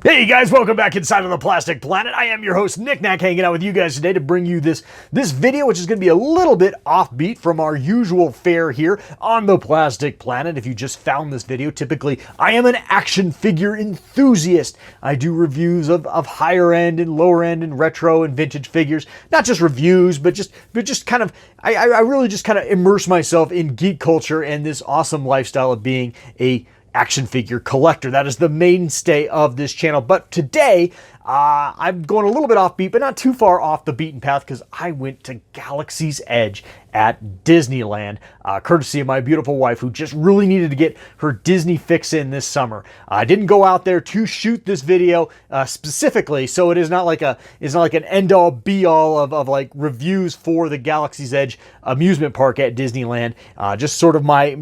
Hey guys, welcome back inside of the Plastic Planet. I am your host, Knick-Knack, hanging out with you guys today to bring you this video, which is going to be a little bit offbeat from our usual fare here on the Plastic Planet. If you just found this video, typically I am an action figure enthusiast. I do reviews of higher end and lower end and retro and vintage figures. Not just reviews, but just kind of, I really just kind of immerse myself in geek culture and this awesome lifestyle of being a action figure collector. That is the mainstay of this channel. But today, I'm going a little bit offbeat, but not too far off the beaten path because I went to Galaxy's Edge at Disneyland, courtesy of my beautiful wife who just really needed to get her Disney fix in this summer. I didn't go out there to shoot this video specifically, so it is not like an end-all be-all of like reviews for the Galaxy's Edge amusement park at Disneyland. Just sort of my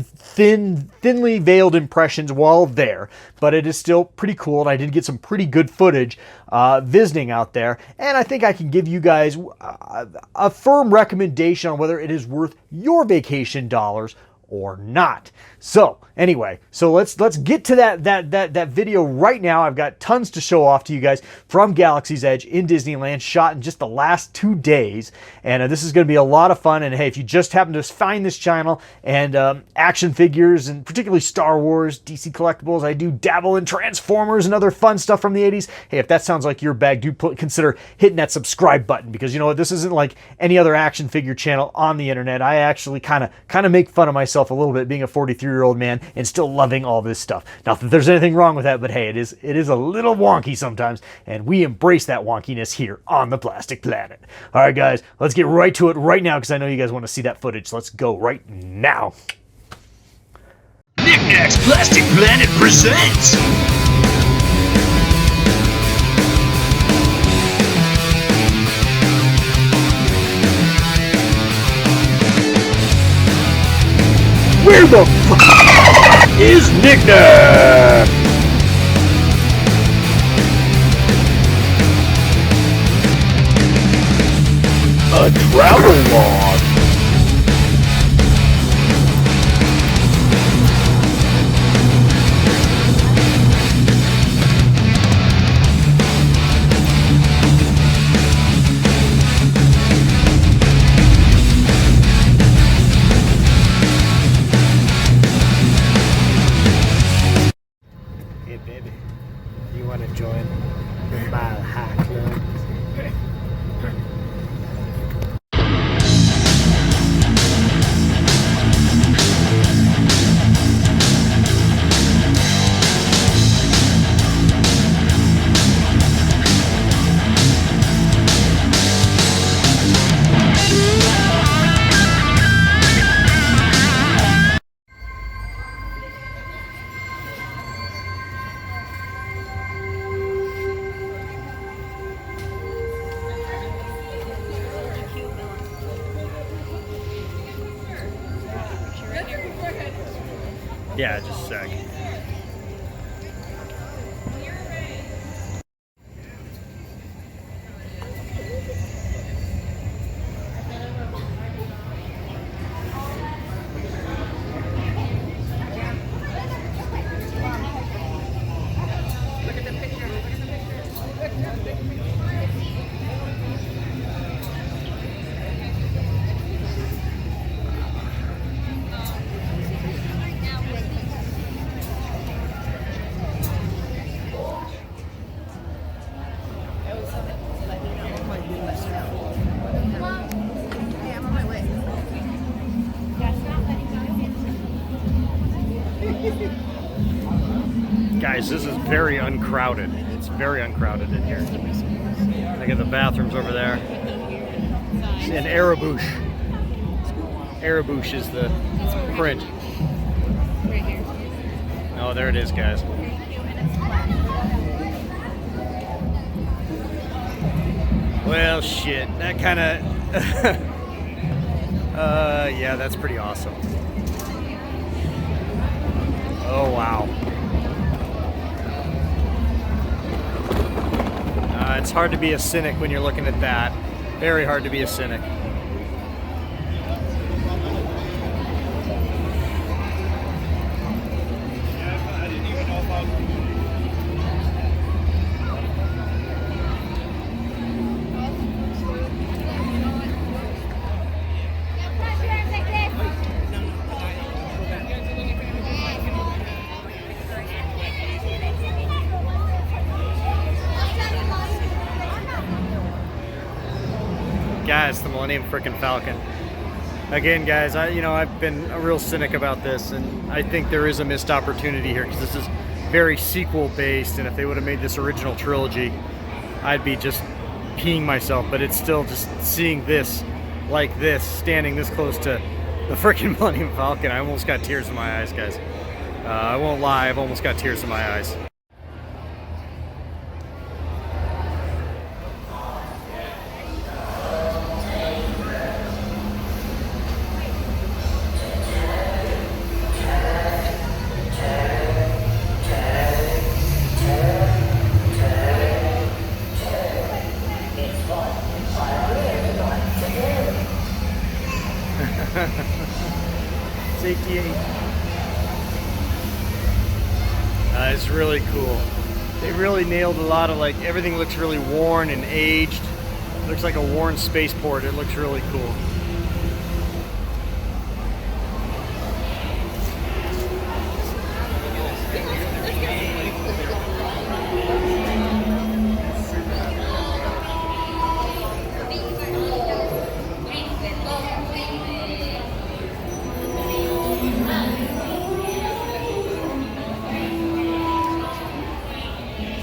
thinly veiled impressions while there, but it is still pretty cool, and I did get some pretty good footage visiting out there, and I think I can give you guys a firm recommendation on whether it is worth your vacation dollars or not. So anyway, let's get to that video right now. I've got tons to show off to you guys from Galaxy's Edge in Disneyland, shot in just the last 2 days, and this is going to be a lot of fun. And hey, if you just happen to find this channel and action figures and particularly Star Wars, DC collectibles, I do dabble in Transformers and other fun stuff from the 80s. Hey, if that sounds like your bag, do consider hitting that subscribe button, because you know what, this isn't like any other action figure channel on the internet. I actually kind of make fun of myself a little bit being a 43-year-old man and still loving all this stuff. Not that there's anything wrong with that, but hey, it is a little wonky sometimes, and we embrace that wonkiness here on the Plastic Planet. All right, guys, let's get right to it right now because I know you guys want to see that footage. Let's go right now. Knick-Knack's Plastic Planet presents Where the f is Knick-Knack? A travel log. Baby, you want to join the Mile High Club? Yeah, just a sec. Guys, this is very uncrowded. It's very uncrowded in here. Look at the bathrooms over there. And Arabouche. Arabouche is the print. Oh, there it is, guys. Well, shit. That kind of... yeah, that's pretty awesome. Oh, wow. It's hard to be a cynic when you're looking at that. Very hard to be a cynic. Millennium freaking Falcon. Again, guys, I've been a real cynic about this, and I think there is a missed opportunity here because this is very sequel based, and if they would have made this original trilogy, I'd be just peeing myself. But it's still just seeing this like this, standing this close to the freaking Millennium Falcon. I almost got tears in my eyes, guys. I won't lie, I've almost got tears in my eyes. Safety 8. It's really cool. They really nailed a lot of, like, everything looks really worn and aged. It looks like a worn spaceport. It looks really cool.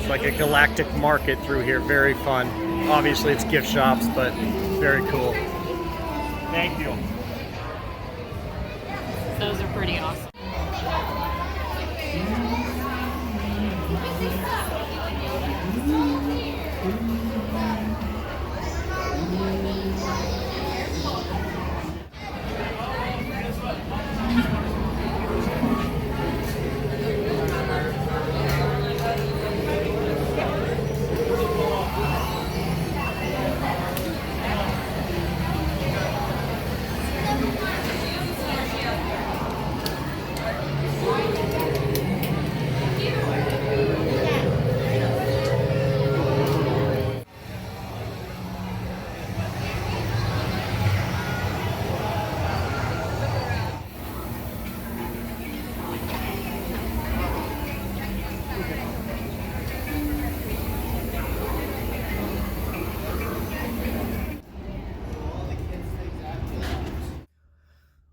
Like a galactic market through here. Very fun. Obviously it's gift shops, but very cool. Thank you. Those are pretty awesome.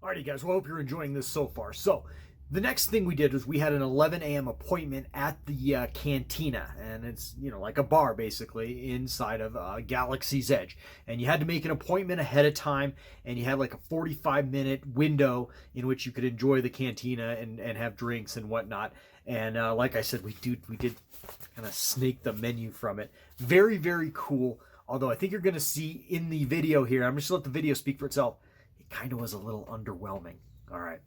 Alrighty guys, well, I hope you're enjoying this so far. So, the next thing we did was we had an 11 a.m. appointment at the Cantina, and it's, you know, like a bar basically inside of Galaxy's Edge. And you had to make an appointment ahead of time, and you had like a 45-minute window in which you could enjoy the Cantina and have drinks and whatnot. And like I said, we did kind of snake the menu from it. Very, very cool. Although I think you're going to see in the video here, I'm just going to let the video speak for itself. It kind of was a little underwhelming. All right.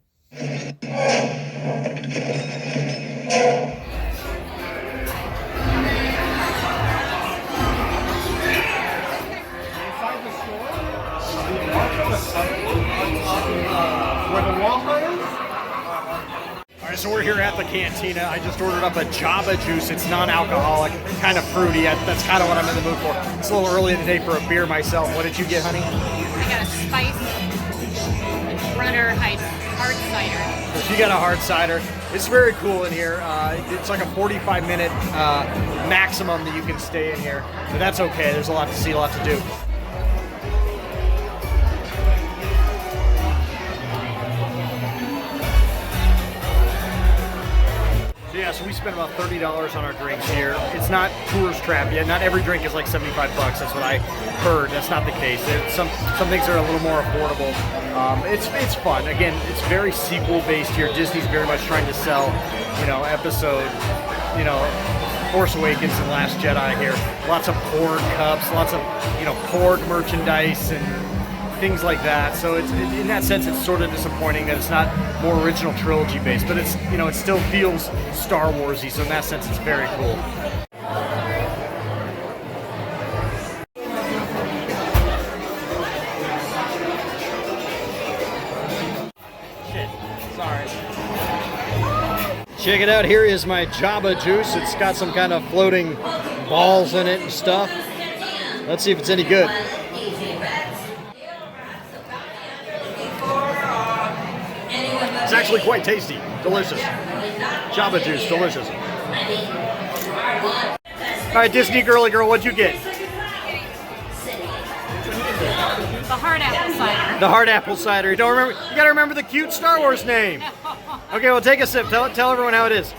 Alright, so we're here at the Cantina. I just ordered up a Java juice. It's non-alcoholic, kind of fruity. That's kind of what I'm in the mood for. It's a little early in the day for a beer myself. What did you get, honey? I got a spiced runner hard cider. So she got a hard cider. It's very cool in here. It's like a 45-minute maximum that you can stay in here. But that's okay. There's a lot to see, a lot to do. So we spent about $30 on our drinks here. It's not tourist trap yet. Not every drink is like 75 bucks. That's what I heard. That's not the case. Some things are a little more affordable. It's fun. Again, it's very sequel based here. Disney's very much trying to sell, episode, Force Awakens and Last Jedi here. Lots of Porg cups, lots of, Porg merchandise and things like that. So it's in that sense, it's sort of disappointing that it's not more original trilogy based, but it's, it still feels Star Warsy. So in that sense, it's very cool. Shit, sorry. Check it out. Here is my Java juice. It's got some kind of floating balls in it and stuff. Let's see if it's any good. It's actually quite tasty. Delicious. Java juice, delicious. All right, Disney girly girl, what'd you get? The hard The hard apple cider. You don't remember? You gotta remember the cute Star Wars name. Okay, well, take a sip. Tell everyone how it is.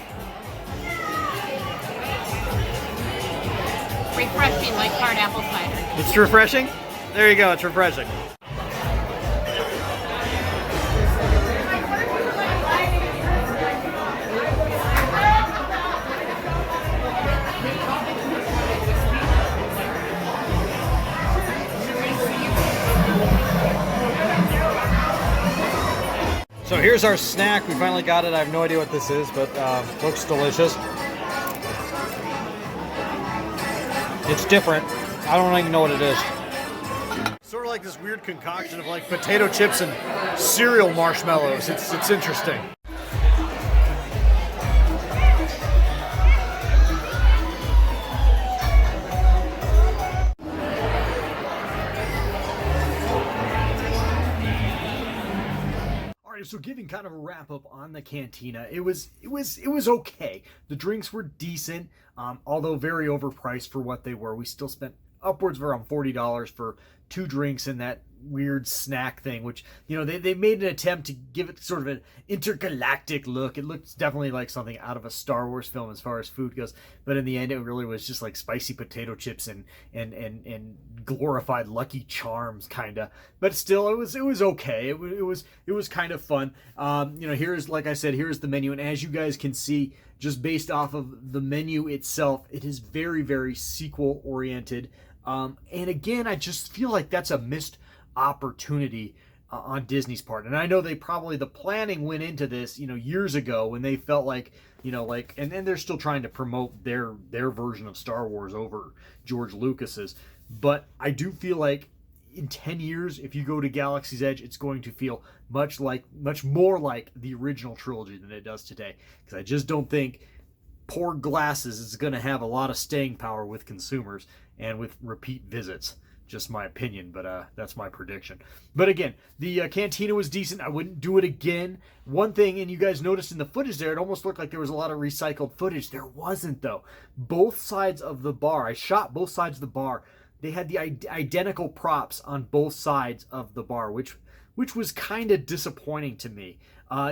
Refreshing like hard apple cider. It's refreshing? There you go, it's refreshing. So here's our snack. We finally got it. I have no idea what this is, but looks delicious. It's different. I don't even know what it is. Sort of like this weird concoction of like potato chips and cereal marshmallows. It's interesting. So giving kind of a wrap up on the Cantina, it was okay. The drinks were decent, although very overpriced for what they were. We still spent upwards of around $40 for 2 drinks and that weird snack thing, which, you know, they made an attempt to give it sort of an intergalactic look. It looks definitely like something out of a Star Wars film as far as food goes, but in the end it really was just like spicy potato chips and glorified Lucky Charms kind of. But still, it was okay. It was kind of fun. You know, here's, like I said, here's the menu, and as you guys can see, just based off of the menu itself, it is very, very sequel oriented. And again, I just feel like that's a missed opportunity on Disney's part. And I know the planning went into this, you know, years ago when they felt like, you know, like, and they're still trying to promote their version of Star Wars over George Lucas's. But I do feel like in 10 years, if you go to Galaxy's Edge, it's going to feel much more like the original trilogy than it does today. Because I just don't think Poor Glasses is going to have a lot of staying power with consumers and with repeat visits. Just my opinion, but that's my prediction. But again, the Cantina was decent. I wouldn't do it again. One thing, and you guys noticed in the footage there, it almost looked like there was a lot of recycled footage. There wasn't, though. Both sides of the bar, I shot both sides of the bar. They had the identical props on both sides of the bar, which was kind of disappointing to me.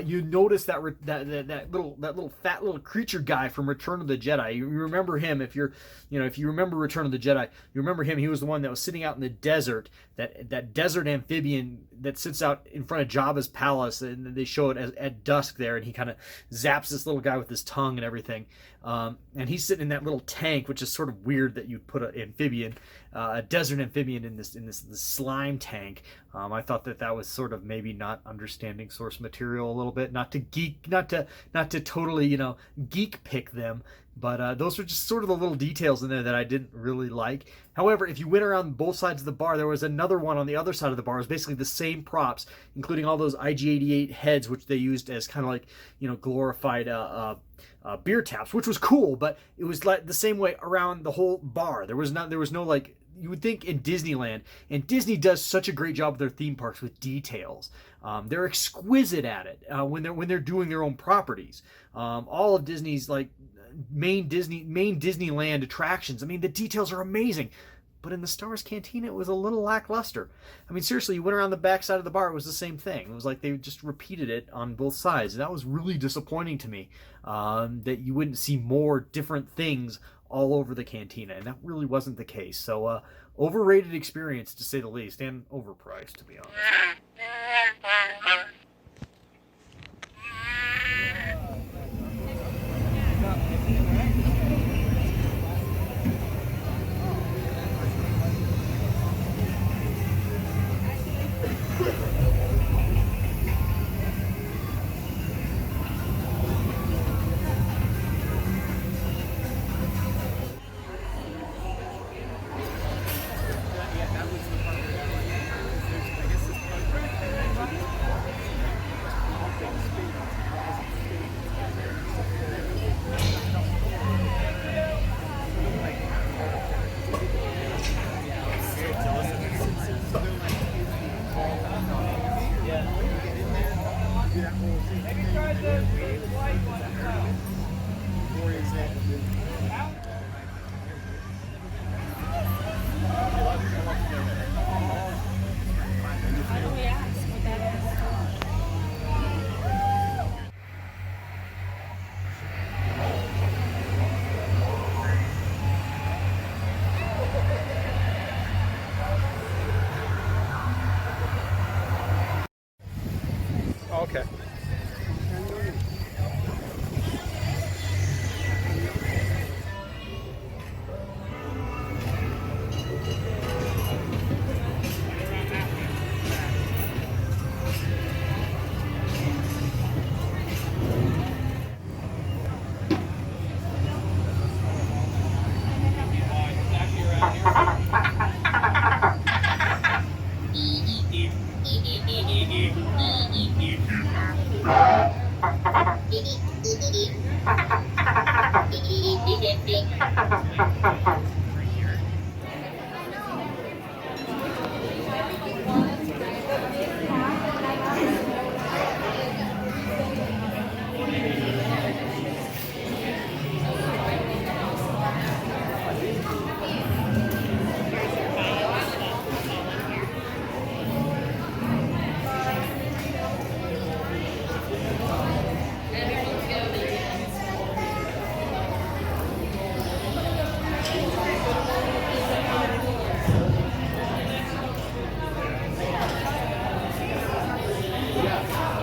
You notice that little fat little creature guy from Return of the Jedi. You remember him if you remember Return of the Jedi. You remember him. He was the one that was sitting out in the desert. That desert amphibian that sits out in front of Jabba's palace, and they show it at dusk there, and he kind of zaps this little guy with his tongue and everything. And he's sitting in that little tank, which is sort of weird that you'd put a desert amphibian in this slime tank. I thought that was sort of maybe not understanding source material a little bit, not to totally, you know, geek pick them, but those were just sort of the little details in there that I didn't really like. However, if you went around both sides of the bar, there was another one on the other side of the bar. It was basically the same props, including all those IG-88 heads, which they used as kind of like, you know, glorified beer taps, which was cool, but it was like the same way around the whole bar. There was no like, you would think in Disneyland, and Disney does such a great job with their theme parks with details. They're exquisite at it when they're doing their own properties. All of Disney's like main Disneyland attractions, I mean, the details are amazing. But in the Star Wars Cantina, it was a little lackluster. I mean, seriously, you went around the back side of the bar, it was the same thing. It was like they just repeated it on both sides. And that was really disappointing to me, that you wouldn't see more different things all over the Cantina. And that really wasn't the case. So, overrated experience, to say the least, and overpriced, to be honest. Oh, yeah.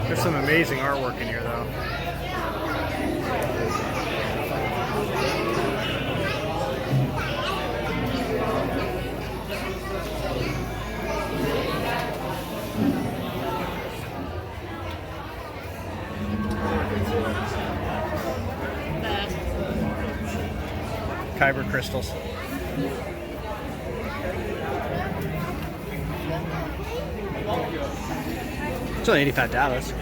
There's some amazing artwork in here, though. Kyber crystals. It's only $85.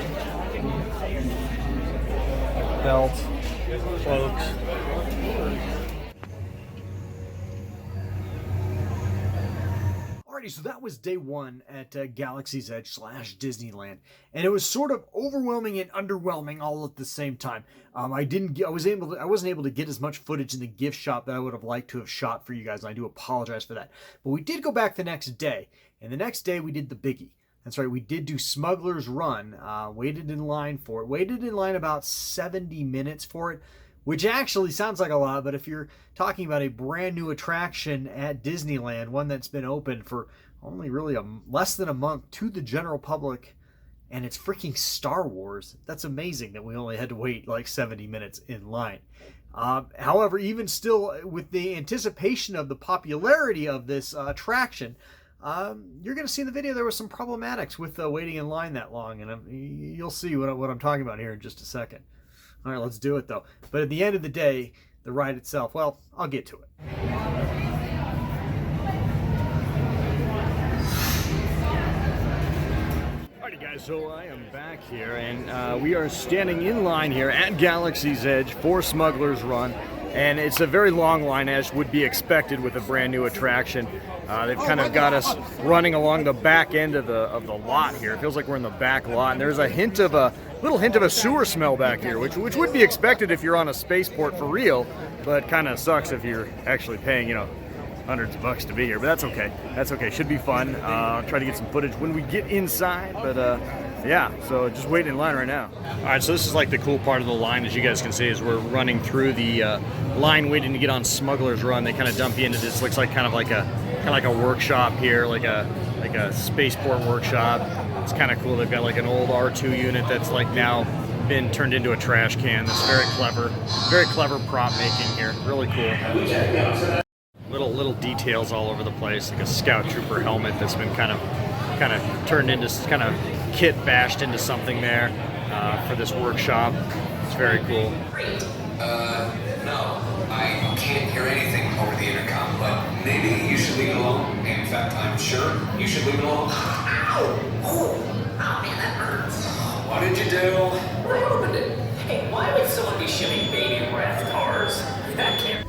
Belts, cloaks. Alrighty, so that was day one at Galaxy's Edge / Disneyland, and it was sort of overwhelming and underwhelming all at the same time. I wasn't able to get as much footage in the gift shop that I would have liked to have shot for you guys, and I do apologize for that. But we did go back the next day, and the next day we did the biggie. That's right, we did do Smuggler's Run. Waited in line for it. Waited in line about 70 minutes for it, which actually sounds like a lot, but if you're talking about a brand new attraction at Disneyland, one that's been open for only really less than a month to the general public, and it's freaking Star Wars, that's amazing that we only had to wait like 70 minutes in line. However, even still, with the anticipation of the popularity of this attraction, you're going to see in the video there was some problematics with waiting in line that long, and you'll see what I'm talking about here in just a second. All right, let's do it though. But at the end of the day, the ride itself, well, I'll get to it. Alrighty guys, so I am back here, and we are standing in line here at Galaxy's Edge for Smuggler's Run. And it's a very long line, as would be expected with a brand new attraction. They've kind of got us running along the back end of the lot here. It feels like we're in the back lot, and there's a little hint of a sewer smell back here, which would be expected if you're on a spaceport for real, but kind of sucks if you're actually paying, hundreds of bucks to be here. But that's okay. That's okay. Should be fun. I'll try to get some footage when we get inside, but yeah, so just waiting in line right now. All right, so this is like the cool part of the line, as you guys can see, as we're running through the line waiting to get on Smuggler's Run. They kind of dump you into this. Looks like kind of like a workshop here, like a spaceport workshop. It's kind of cool. They've got like an old R2 unit that's like now been turned into a trash can. That's very clever prop making here. Really cool. Little details all over the place, like a scout trooper helmet that's been kind of turned into kit bashed into something there for this workshop. It's very cool. No, I can't hear anything over the intercom, but maybe you should leave it alone. In fact, I'm sure you should leave it alone. Ow! Oh man, that hurts. What did you do? I opened it. Hey, why would someone be shipping baby breath cars? That can't.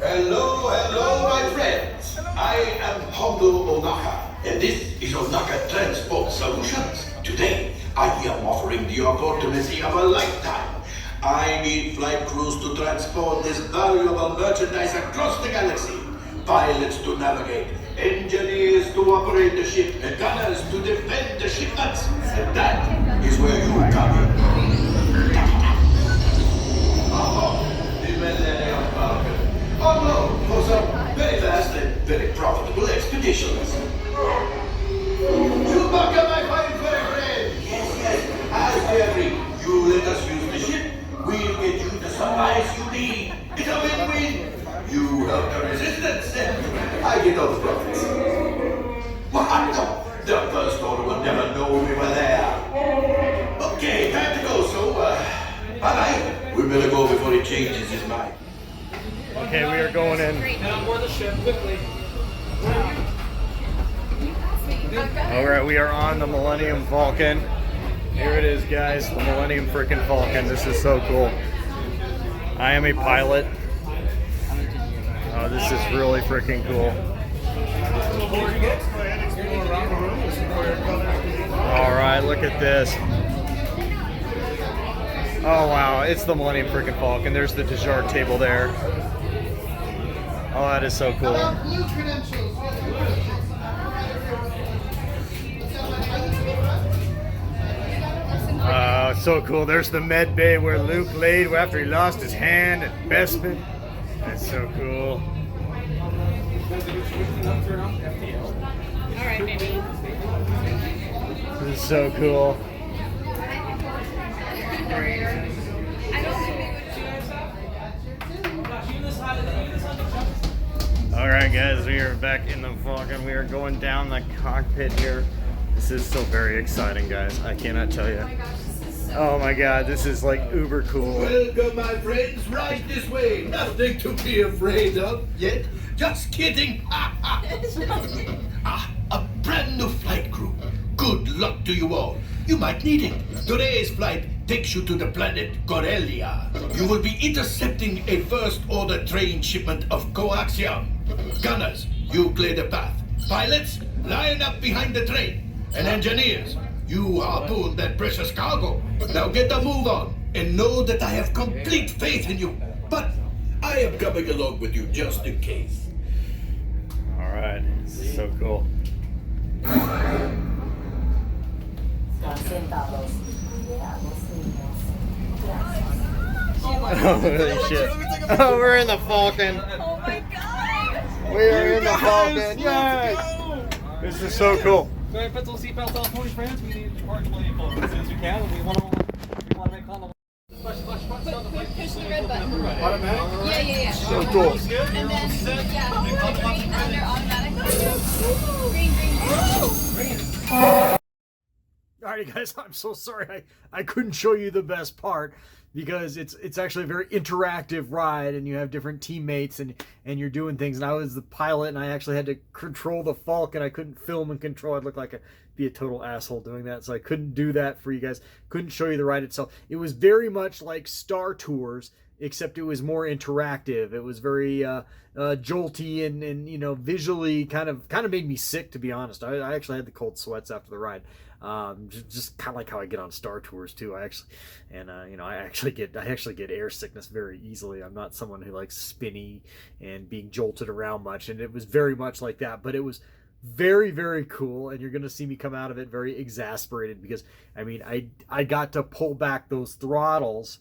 Hello, my friends. I am Hondo Onaka, and this is Onaka Transport Solutions. Today, I am offering the opportunity of a lifetime. I need flight crews to transport this valuable merchandise across the galaxy, pilots to navigate, engineers to operate the ship, and gunners to defend the shipments. And that is where you come in. The Millennium Falcon. On loan for some very fast and very profitable expeditions. better go before he changes his mind. Okay, we are going in. Alright, we are on the Millennium Falcon. Here it is, guys, the Millennium freaking Falcon. This is so cool. I am a pilot. Oh, this is really freaking cool. Alright, look at this. Oh wow, it's the Millennium freaking Falcon. There's the Dijon table there. Oh, that is so cool. So cool. There's the med bay where Luke laid after he lost his hand at Bespin. That's so cool. Alright, baby. This is so cool. Alright guys, we are back in the Falcon. We are going down the cockpit here. This is so very exciting, guys. I cannot tell you. Oh my god, this is like uber cool. Welcome, my friends. Right this way. Nothing to be afraid of yet. Just kidding. A brand new flight crew. Good luck to you all. You might need it. Today's flight takes you to the planet Corellia. You will be intercepting a first-order train shipment of coaxium. Gunners, you clear the path. Pilots, line up behind the train. And engineers, you harpoon that precious cargo. Now get a move on and know that I have complete faith in you. But I am coming along with you just in case. Alright, this is so cool. Holy shit. Oh, we're in the Falcon. Oh my god! We are in the Falcon. Yes! This is so cool. Go ahead, pencil seatbelt on, Tony friends. We need to park Millennium Falcon as soon as we can. And we want to make on the Push the red button. automatic. Yeah. So cool. And then, yeah, green under automatic. Green. Alrighty guys, I'm so sorry I couldn't show you the best part because it's actually a very interactive ride and you have different teammates and you're doing things, and I was the pilot and I actually had to control the Falcon. I couldn't film and control. I'd look like be a total asshole doing that, so I couldn't do that for you guys. Couldn't show you the ride itself. It was very much like Star Tours, except it was more interactive. It was very jolty and you know, visually kind of made me sick, to be honest. I actually had the cold sweats after the ride. Just kind of like how I get on Star Tours too. I actually get air sickness very easily. I'm not someone who likes spinny and being jolted around much, and it was very much like that. But it was very, very cool, and you're gonna see me come out of it very exasperated because I mean I got to pull back those throttles.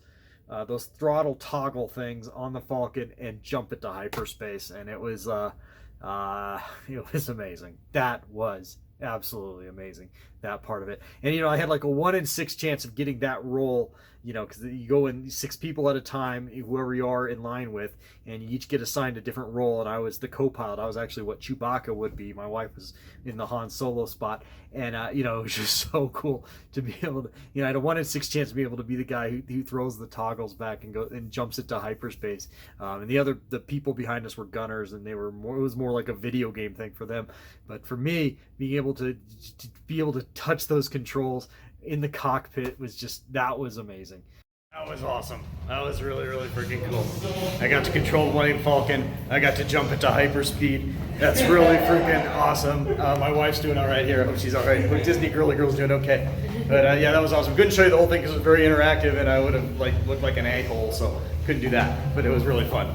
Those throttle toggle things on the Falcon and jump it to hyperspace, and it was amazing. That was absolutely amazing, that part of it. And you know, I had like a 1 in 6 chance of getting that role, you know, because you go in 6 people at a time, whoever you are in line with, and you each get assigned a different role. And I was the co-pilot. I was actually what Chewbacca would be. My wife was in the Han Solo spot, and you know, it was just so cool to be able to, you know, I had a 1 in 6 chance to be able to be the guy who throws the toggles back and jumps it to hyperspace. And the people behind us were gunners, and it was more like a video game thing for them. But for me, being able to touch those controls in the cockpit that was amazing. That was awesome. That was really, really freaking cool. I got to control the Millennium Falcon. I got to jump it to hyperspeed. That's really freaking awesome. My wife's doing all right here. I hope she's all right. Disney girly girl's doing okay. But yeah, that was awesome. Couldn't show you the whole thing because it was very interactive, and I would have looked like an a-hole, so couldn't do that. But it was really fun.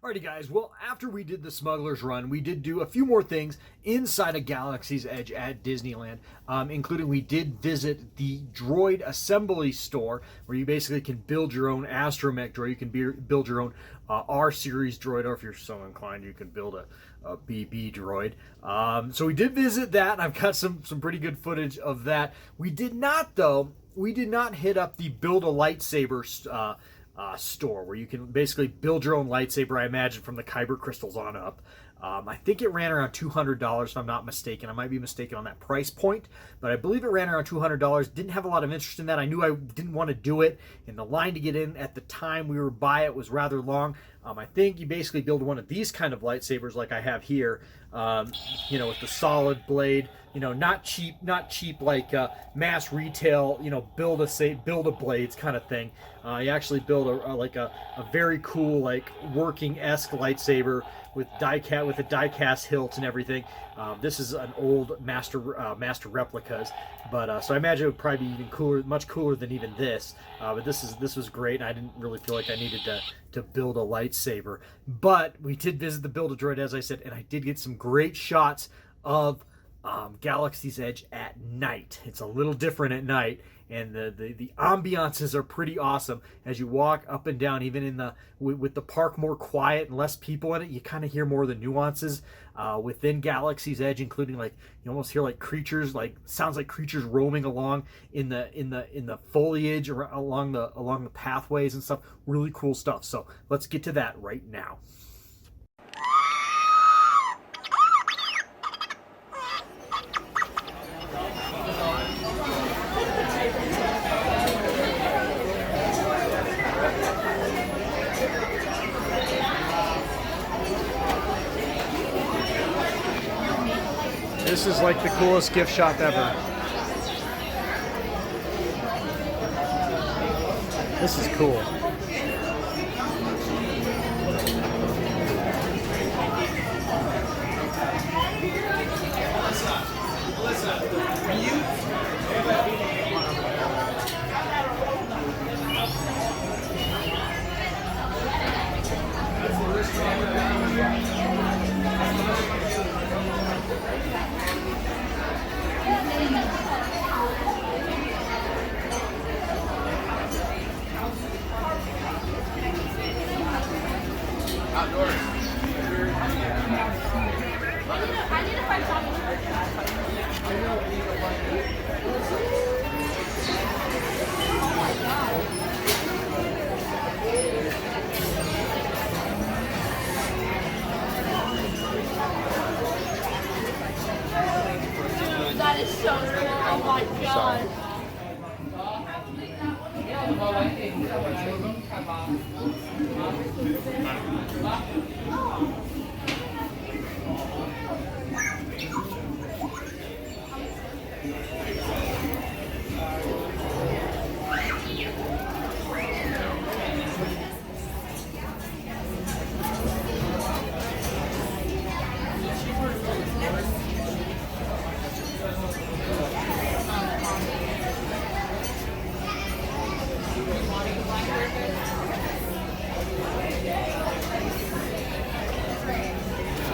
Alrighty guys, well, after we did the Smuggler's Run, we did do a few more things inside of Galaxy's Edge at Disneyland, including we did visit the droid assembly store, where you basically can build your own astromech droid. You can build your own R-series droid, or if you're so inclined, you can build a BB droid. So we did visit that, and I've got some pretty good footage of that. We did not hit up the Build a Lightsaber store, where you can basically build your own lightsaber, I imagine, from the Kyber crystals on up. I think it ran around $200 if I'm not mistaken. I might be mistaken on that price point, but I believe it ran around $200. Didn't have a lot of interest in that. I knew I didn't want to do it, and the line to get in at the time we were by it was rather long. I think you basically build one of these kind of lightsabers like I have here, you know, with the solid blade, you know, not cheap like mass retail, you know, build a blades kind of thing. You actually build a very cool, like working-esque lightsaber with a die-cast hilt and everything. This is an old master replicas, but so I imagine it would probably be even cooler, much cooler than even this. But this was great, and I didn't really feel like I needed to build a lightsaber. But we did visit the Build-A-Droid, as I said, and I did get some great shots of Galaxy's Edge at night. It's a little different at night, and the ambiances are pretty awesome as you walk up and down. Even in with the park more quiet and less people in it, you kind of hear more of the nuances within Galaxy's Edge, including like you almost hear like creatures, like sounds like creatures roaming along in the foliage or along the pathways and stuff. Really cool stuff. So let's get to that right now. This is like the coolest gift shop ever. This is cool. That is so cool. Oh my god.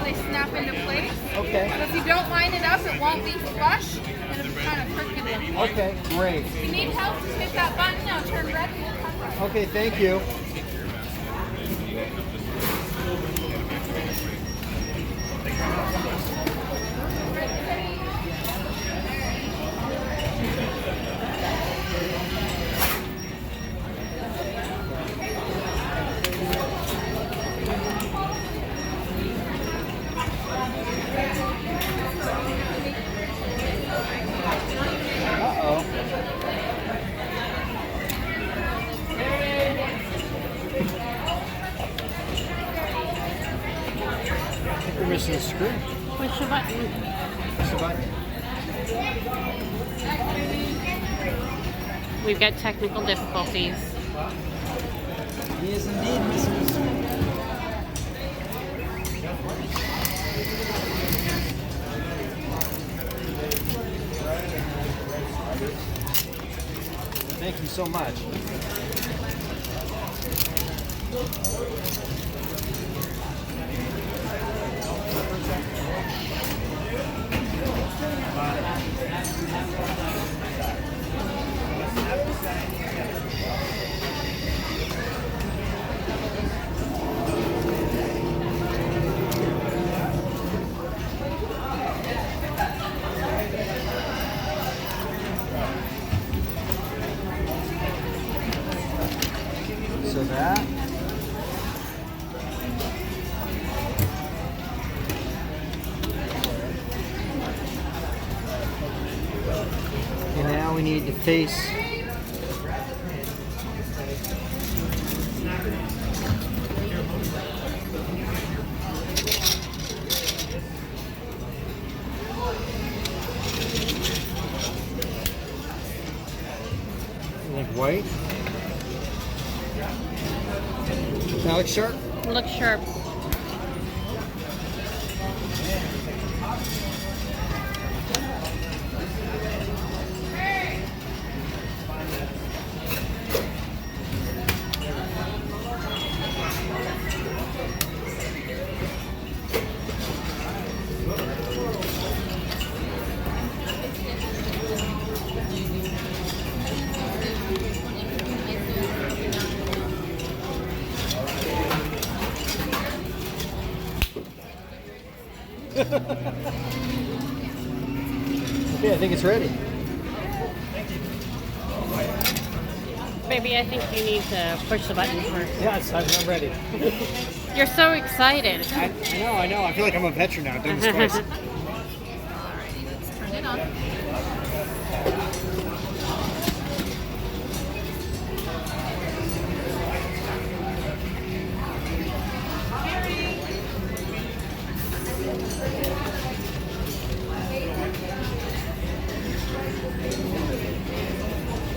They snap into place. Okay. So if you don't line it up, it won't be flush. It'll be kind of crooked. Okay, great. If you need help, just hit that button now. Turn red and it'll come right. Okay, thank you. We're missing a screw. Push the button. Push the button. We've got technical difficulties. He is indeed missing a screw. Thank you so much. So that we need the face. Like white. That looks sharp. Looks sharp. Okay, I think it's ready. Maybe I think you need to push the button first. Yes, I'm ready. You're so excited. I know. I feel like I'm a veteran now. I've done this twice. Alrighty, let's turn it on.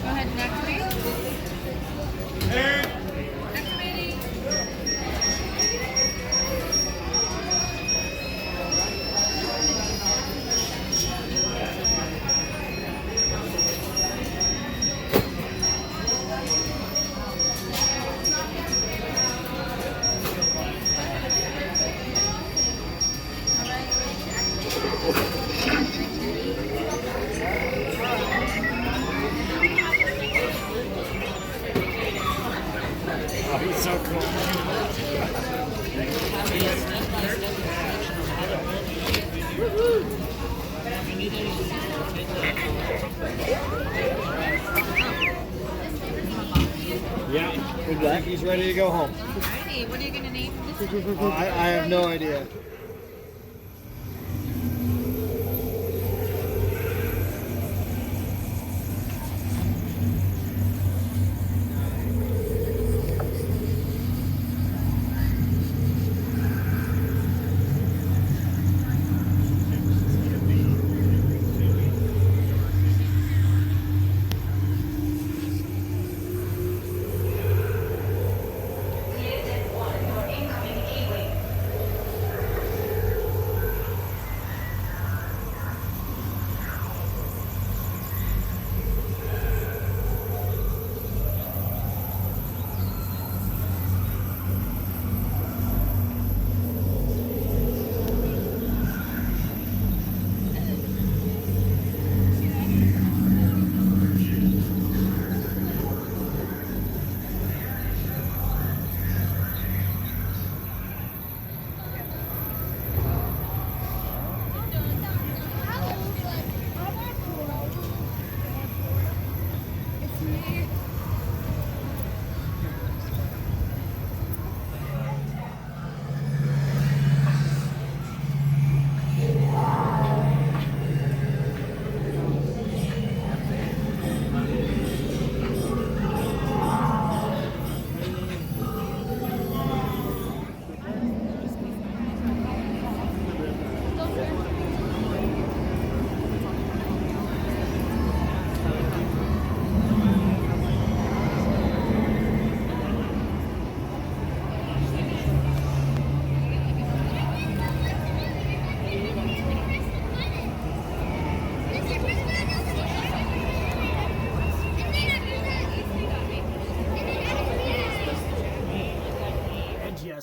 Go ahead and activate. Activating. Oh, he's so cool. Yeah, good luck. He's ready to go home. Alrighty, what are you gonna name this one? I have no idea.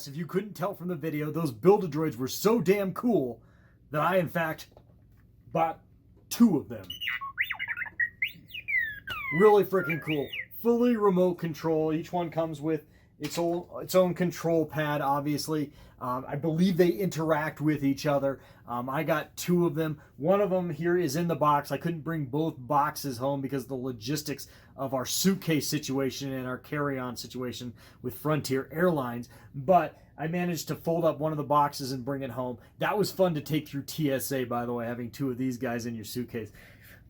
If you couldn't tell from the video, those Build-A-Droids were so damn cool that I, in fact, bought 2 of them. Really freaking cool. Fully remote control. Each one comes with its own control pad, obviously. I believe they interact with each other. I got 2 of them. One of them here is in the box. I couldn't bring both boxes home because of the logistics of our suitcase situation and our carry-on situation with Frontier Airlines. But I managed to fold up one of the boxes and bring it home. That was fun to take through TSA, by the way, having 2 of these guys in your suitcase.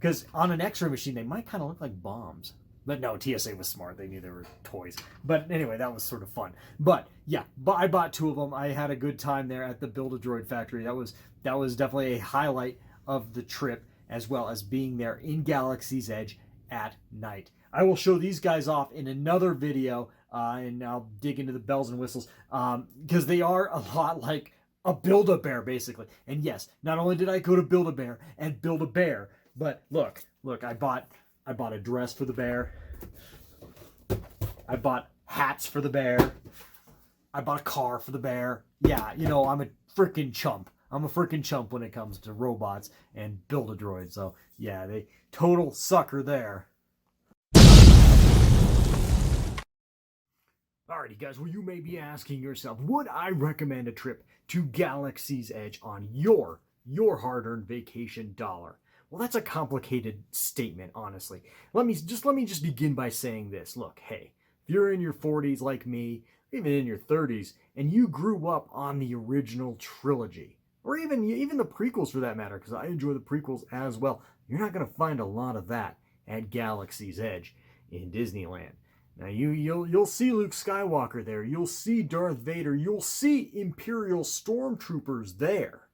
Because on an X-ray machine, they might kind of look like bombs. But no, TSA was smart. They knew they were toys. But anyway, that was sort of fun. But yeah, I bought 2 of them. I had a good time there at the Build-A-Droid factory. That was definitely a highlight of the trip, as well as being there in Galaxy's Edge at night. I will show these guys off in another video, and I'll dig into the bells and whistles, because they are a lot like a Build-A-Bear, basically. And yes, not only did I go to Build-A-Bear and build a bear, but look, I bought a dress for the bear. I bought hats for the bear. I bought a car for the bear. Yeah, you know, I'm a freaking chump. I'm a freaking chump when it comes to robots and Build-A-Droid. So yeah, they total sucker there. Alrighty guys, well, you may be asking yourself, would I recommend a trip to Galaxy's Edge on your hard-earned vacation dollar? Well, that's a complicated statement, honestly. Let me just begin by saying this. Look, hey, if you're in your 40s like me, even in your 30s, and you grew up on the original trilogy, or even the prequels for that matter, because I enjoy the prequels as well, you're not going to find a lot of that at Galaxy's Edge in Disneyland. Now, you'll see Luke Skywalker there, you'll see Darth Vader, you'll see Imperial Stormtroopers there,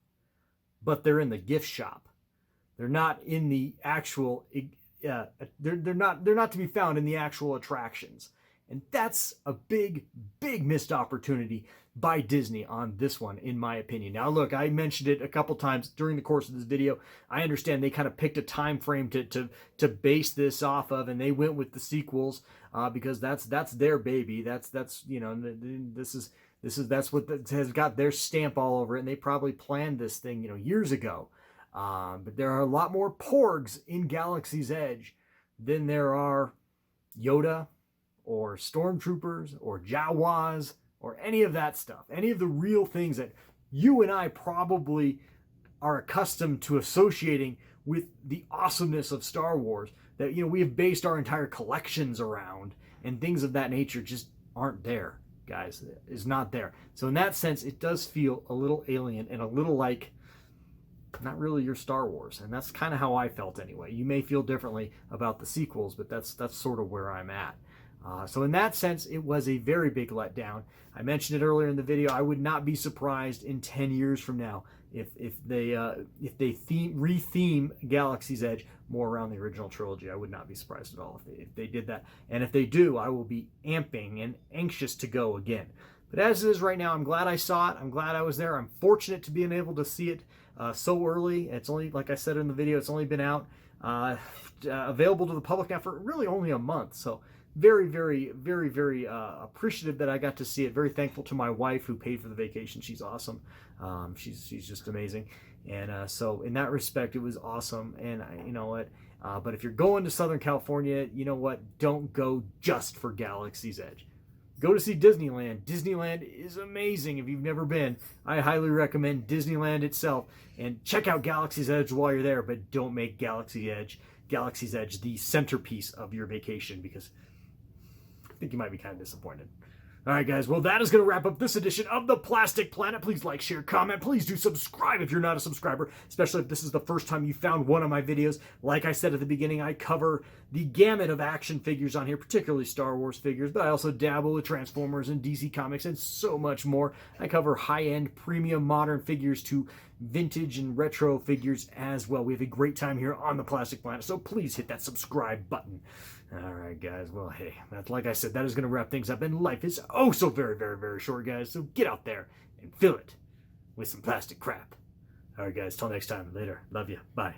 but they're in the gift shop. They're not in the actual, they're not to be found in the actual attractions. And that's a big missed opportunity by Disney on this one, in my opinion. Now, look, I mentioned it a couple times during the course of this video. I understand they kind of picked a time frame to base this off of, and they went with the sequels because that's their baby. That's you know, that's what has got their stamp all over it, and they probably planned this thing, you know, years ago. But there are a lot more porgs in Galaxy's Edge than there are Yoda or Stormtroopers or Jawas or any of that stuff. Any of the real things that you and I probably are accustomed to associating with the awesomeness of Star Wars that, you know, we have based our entire collections around, and things of that nature just aren't there, guys. Is not there. So in that sense, it does feel a little alien and a little like not really your Star Wars, and that's kind of how I felt anyway. You may feel differently about the sequels, but that's sort of where I'm at. So in that sense, it was a very big letdown. I mentioned it earlier in the video. I would not be surprised in 10 years from now if they re-theme Galaxy's Edge more around the original trilogy. I would not be surprised at all if they did that. And if they do, I will be amping and anxious to go again. But as it is right now, I'm glad I saw it. I'm glad I was there. I'm fortunate to be able to see it so early. It's only, like I said in the video, it's only been out, available to the public now for really only a month. So very appreciative that I got to see it. Very thankful to my wife who paid for the vacation. She's awesome. She's just amazing. And so in that respect, it was awesome. And you know what? But if you're going to Southern California, you know what? Don't go just for Galaxy's Edge. Go to see Disneyland. Disneyland is amazing. If you've never been, I highly recommend Disneyland itself. And check out Galaxy's Edge while you're there, but don't make Galaxy's Edge the centerpiece of your vacation, because I think you might be kind of disappointed. All right, guys. Well, that is going to wrap up this edition of The Plastic Planet. Please like, share, comment. Please do subscribe if you're not a subscriber, especially if this is the first time you found one of my videos. Like I said at the beginning, I cover the gamut of action figures on here, particularly Star Wars figures, but I also dabble with Transformers and DC Comics and so much more. I cover high-end, premium, modern figures to vintage and retro figures as well. We have a great time here on The Plastic Planet, so please hit that subscribe button. All right, guys. Well, hey, that's, like I said, that is going to wrap things up. And life is oh so very short, guys. So get out there and fill it with some plastic crap. All right, guys. Till next time. Later. Love you. Bye.